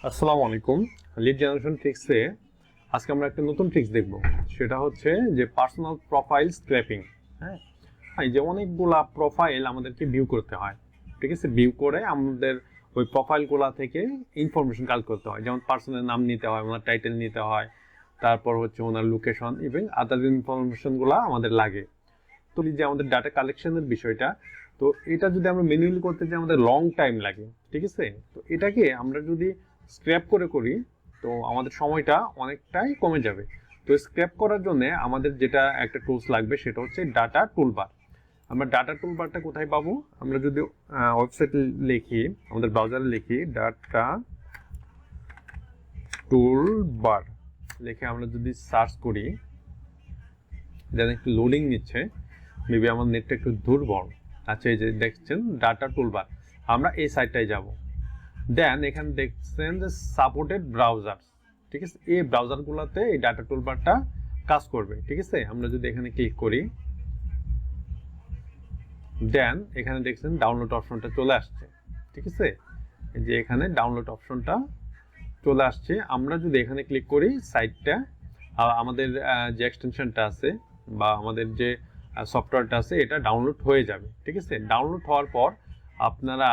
আসসালামু আলাইকুম। Lead generation ট্রিক্সে আজকে আমরা একটা নতুন ট্রিক্স দেখব। সেটা হচ্ছে যে পার্সোনাল প্রোফাইল স্ক্র্যাপিং। হ্যাঁ, এই যে অনেকগুলা প্রোফাইল আমাদেরকে ভিউ করতে হয়, ঠিক আছে? ভিউ করে আমাদের ওই প্রোফাইলগুলা থেকে ইনফরমেশন কালেক্ট করতে হয়, যেমন পার্সনের নাম নিতে হয়, ওনার টাইটেল নিতে হয়, তারপর হচ্ছে ওনার লোকেশন, ইভেন আদার ইনফরমেশনগুলো আমাদের লাগে। তো যে আমাদের ডাটা কালেকশনের বিষয়টা, তো এটা যদি আমরা ম্যানুয়ালি করতে যাই আমাদের লং টাইম লাগে, ঠিক আছে? তো এটাকে আমরা যদি স্ক্র্যাপ করে করি তো আমাদের সময়টা অনেকটাই কমে যাবে। তো স্ক্র্যাপ করার জন্য আমাদের যেটা একটা টুলস লাগবে সেটা হচ্ছে ডাটা টুলবার। আমরা ডাটা টুলবারটা কোথায় পাবো? আমরা যদি ওয়েবসাইটে লিখি, আমাদের ব্রাউজারে লিখি ডাটা টুলবার লিখে আমরা যদি সার্চ করি, দেন একটু লোডিং নিচ্ছে, মেবি আমার নেটটা একটু দুর্বল। আচ্ছা, এই যে দেখছেন ডাটা টুলবার, আমরা এই সাইটটায় যাব। দেন এখানে দেখছেন যে সাপোর্টেড ব্রাউজার, ঠিক আছে? এই ব্রাউজারগুলোতে এই ডাটা টুলবারটা কাজ করবে, ঠিক আছে? আমরা যদি এখানে ক্লিক করি, দেন এখানে দেখছেন ডাউনলোড অপশনটা চলে আসছে, ঠিক আছে? এই যে এখানে ডাউনলোড অপশনটা চলে আসছে। আমরা যদি এখানে ক্লিক করি, সাইটটা আমাদের যে এক্সটেনশনটা আছে বা আমাদের যে সফটওয়্যারটা আছে এটা ডাউনলোড হয়ে যাবে, ঠিক আছে? ডাউনলোড হওয়ার পর আপনারা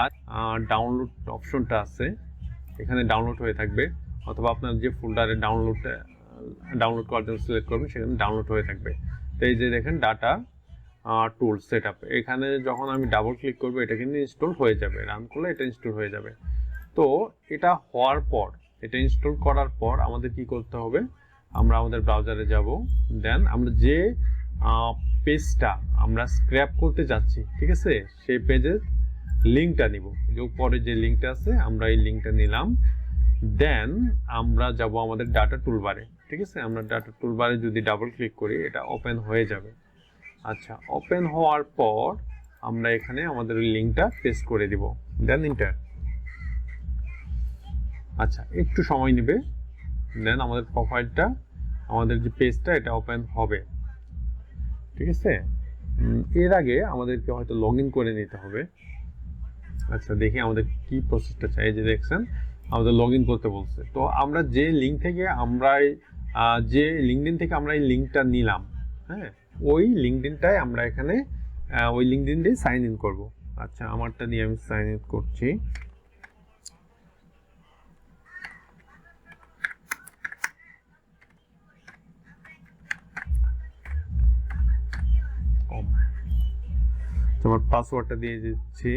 ডাউনলোড অপশনটা আছে এখানে ডাউনলোড হয়ে থাকবে, অথবা আপনার যে ফোল্ডারে ডাউনলোড করার জন্য সিলেক্ট করবেন সেখানে ডাউনলোড হয়ে থাকবে। তো এই যে দেখেন ডাটা টুল সেট আপ, এখানে যখন আমি ডাবল ক্লিক করবো এটা কিন্তু ইনস্টল হয়ে যাবে, রান করলে এটা ইনস্টল হয়ে যাবে। তো এটা হওয়ার পর, এটা ইনস্টল করার পর আমাদের কি করতে হবে? আমরা আমাদের ব্রাউজারে যাব, দেন আমরা যে পেজটা আমরা স্ক্র্যাপ করতে যাচ্ছি, ঠিক আছে, সেই পেজের লিঙ্কটা নিব। যে উপরে যে লিঙ্কটা আছে আমরা এই লিঙ্কটা নিলাম, দেন আমরা যাব আমাদের ডাটা টুলবারে, ঠিক আছে? আমরা ডাটা টুলবারে যদি ডাবল ক্লিক করি এটা ওপেন হয়ে যাবে। আচ্ছা, ওপেন হওয়ার পর আমরা এখানে আমাদের ওই লিঙ্কটা পেস্ট করে দিব, দেন এন্টার। আচ্ছা, একটু সময় নেবে, দেন আমাদের প্রোফাইলটা, আমাদের যে পেজটা এটা ওপেন হবে, ঠিক আছে? এর আগে আমাদেরকে হয়তো লগ ইন করে নিতে হবে। আচ্ছা, দেখি আমাদের কি প্রসেসটা চাই। যে দেখছেন আমাদের লগ ইন করতে বলছে। তো আমরা যে লিঙ্ক থেকে যে লিঙ্কডিন থেকে আমরা এই লিঙ্কটা নিলাম, হ্যাঁ, ওই লিঙ্কডিনটাই আমরা এখানে ওই লিঙ্কডিন দিয়ে সাইন ইন করব। আচ্ছা, আমারটা দিয়ে আমি সাইন ইন করছি। আমার পাসওয়ার্ডটা দিয়ে দিচ্ছি।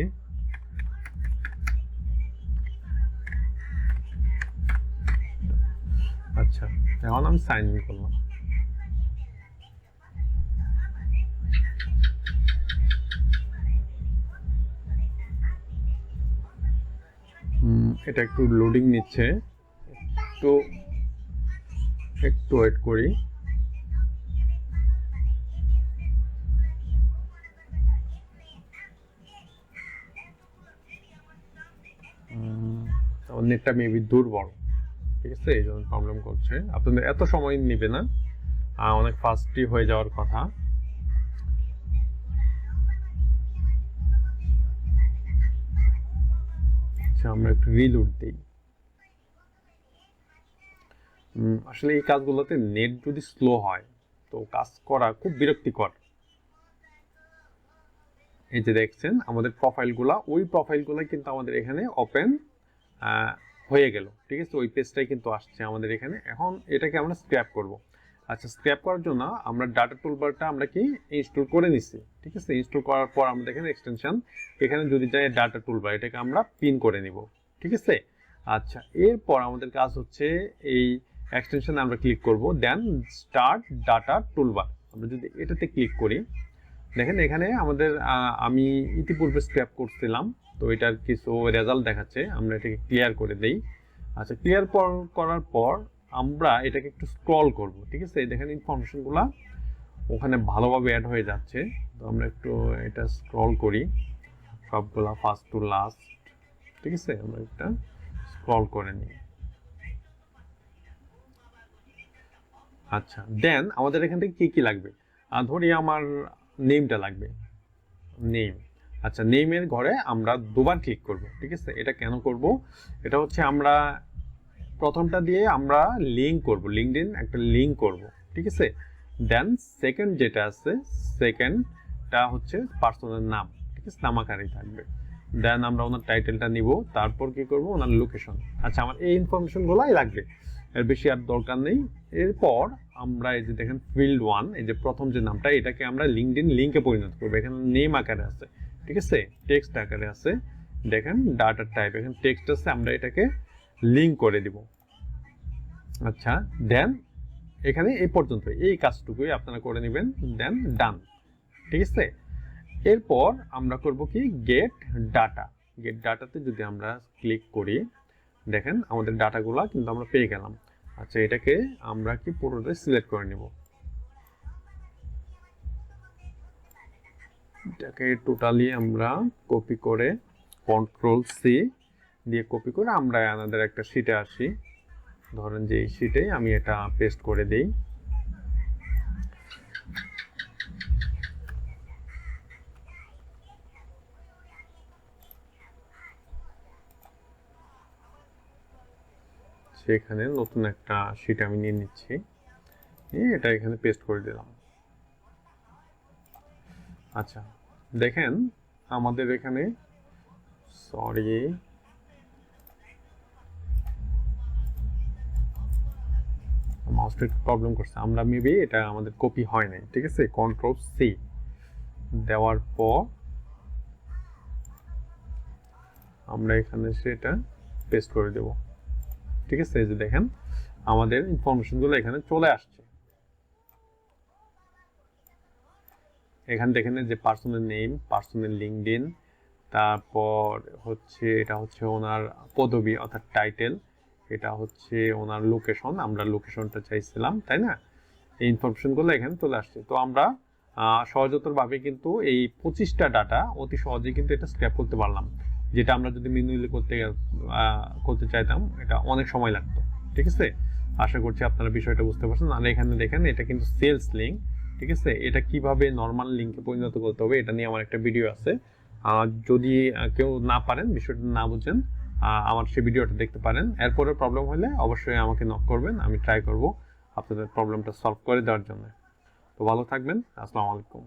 আচ্ছা, এখন আমি সাইন ইন করলাম। এটা একটু লোডিং নিচ্ছে, একটু ওয়েট করি। নেটটা মেবি দুর্বল, ঠিক আছে, এই জন্য প্রবলেম করছে। আপনাদের এত সময় নেবে না, অনেক ফাস্টই হয়ে যাওয়ার কথা। আচ্ছা, আমরা একটু রিলোড দিই। আসলে এই কাজগুলোতে নেট যদি স্লো হয় তো কাজ করা খুব বিরক্তিকর। এই যে দেখছেন আমাদের প্রোফাইলগুলা, ওই প্রোফাইলগুলা কিন্তু আমাদের এখানে ওপেন হয়ে গেল, ঠিক আছে? ওই পেজটাই কিন্তু আসছে আমাদের এখানে। এখন এটাকে আমরা স্ক্র্যাপ করব। আচ্ছা, স্ক্র্যাপ করার জন্য আমরা ডাটা টুলবারটা আমরা কি ইনস্টল করে নিছি, ঠিক আছে? ইনস্টল করার পর আমাদের এখানে এক্সটেনশন, এখানে যদি যাই ডাটা টুলবার, এটাকে আমরা পিন করে নিব, ঠিক আছে? আচ্ছা, এরপর আমাদের কাজ হচ্ছে এই এক্সটেনশনে আমরা ক্লিক করব, দেন স্টার্ট ডাটা টুলবার। আমরা যদি এটাতে ক্লিক করি, দেখেন এখানে আমাদের আমি ইতিপূর্বে স্ক্র্যাপ করছিলাম, তো এটার কিছু রেজাল্ট দেখাচ্ছে। আমরা এটাকে ক্লিয়ার করে দেই। আচ্ছা, ক্লিয়ার করার পর আমরা এটাকে একটু স্ক্রল করব, ঠিক আছে? দেখেন ইনফরমেশনগুলো ওখানে ভালোভাবে অ্যাড হয়ে যাচ্ছে। তো আমরা একটু এটা স্ক্রল করি সবগুলা ফার্স্ট টু লাস্ট, ঠিক আছে? আমরা এটা স্ক্রল করে নিই। আচ্ছা, দেন আমাদের এখান থেকে কি লাগবে? ধরি আমার নেমটা লাগবে, নেম। আচ্ছা, নেমের ঘরে আমরা দুবার ক্লিক করব, ঠিক আছে? এটা কেন করব? এটা হচ্ছে আমরা প্রথমটা দিয়ে আমরা লিঙ্ক করব, লিঙ্কডইন একটা লিঙ্ক করব, ঠিক আছে। দেন সেকেন্ড যেটা আছে, সেকেন্ডটা হচ্ছে পার্সনের নাম, ঠিক আছে, নামাকারই থাকবে। দেন আমরা ওনার টাইটেলটা নিব, তারপর কি করব, ওনার লোকেশন। আচ্ছা, আমার এই ইনফরমেশনগুলোই লাগবে, এর বেশি আর দরকার নেই। এরপর আমরা এই যে দেখেন ফিল্ড 1, এই যে প্রথম যে নামটা, এটাকে আমরা লিঙ্কডইন লিঙ্কে পরিণত করব। এখানে নেম আকারে আছে, ঠিক আছে, টেক্সট আকারে আছে। দেখেন ডাটা টাইপ, এখানে টেক্সট আছে, আমরা এটাকে লিঙ্ক করে দিব। আচ্ছা, দেন এখানে এই পর্যন্ত, এই কাজটুকুই আপনারা করে নেবেন, দেন ডান, ঠিক আছে। এরপর আমরা করব কি, গেট ডাটা। গেট ডাটাতে যদি আমরা ক্লিক করি, দেখেন আমাদের ডাটাগুলো কিন্তু আমরা পেয়ে গেলাম। আচ্ছা, এটাকে আমরা কি পুরোটাই সিলেক্ট করে নেব, এটাকে টোটালি আমরা কপি করে কন্ট্রোল সি দিয়ে কপি করে আমরা আমাদের একটা শিটে আসি। ধরেন যে এই শিটে আমি এটা পেস্ট করে দেই। সেখানে নতুন একটা শিট আমি নিয়ে নিচ্ছি, এটা এখানে পেস্ট করে দিলাম। আচ্ছা, দেখেন আমাদের এখানে, সরি, মাউসটা একটু প্রবলেম করছে, আমরা মেবি এটা আমাদের কপি হয় নাই, ঠিক আছে। কন্ট্রোল সি দেওয়ার পর আমরা এখানে সেটা পেস্ট করে দেব, ঠিক আছে। এই যে দেখেন আমাদের ইনফরমেশনগুলো এখানে চলে আসছে। এখানে দেখেন যে পার্সনের নেম, পার্সনের লিঙ্কডইন, তারপর হচ্ছে এটা হচ্ছে ওনার পদবি অর্থাৎ টাইটেল, এটা হচ্ছে ওনার লোকেশন, আমরা লোকেশনটা চাইছিলাম, তাই না। এই ইনফরমেশনগুলো এখানে চলে আসছে। তো আমরা সহজতরভাবে কিন্তু এই 25টা ডাটা অতি সহজে কিন্তু এটা স্ক্র্যাপ করতে পারলাম, যেটা আমরা যদি ম্যানুয়ালি করতে চাইতাম এটা অনেক সময় লাগতো, ঠিক আছে। আশা করছি আপনারা বিষয়টা বুঝতে পারছেন। আর এখানে দেখেন এটা কিন্তু সেলস লিঙ্ক, ঠিক আছে। এটা কিভাবে নর্মাল লিঙ্কে পরিণত করতে হবে এটা নিয়ে আমার একটা ভিডিও আছে। যদি কেউ না পারেন, বিষয়টা না বুঝেন, আমার সেই ভিডিওটা দেখতে পারেন। এরপরে প্রবলেম হলে অবশ্যই আমাকে নক করবেন, আমি ট্রাই করব আপনাদের প্রবলেমটা সলভ করে দেওয়ার জন্য। তো ভালো থাকবেন, আসসালামু আলাইকুম।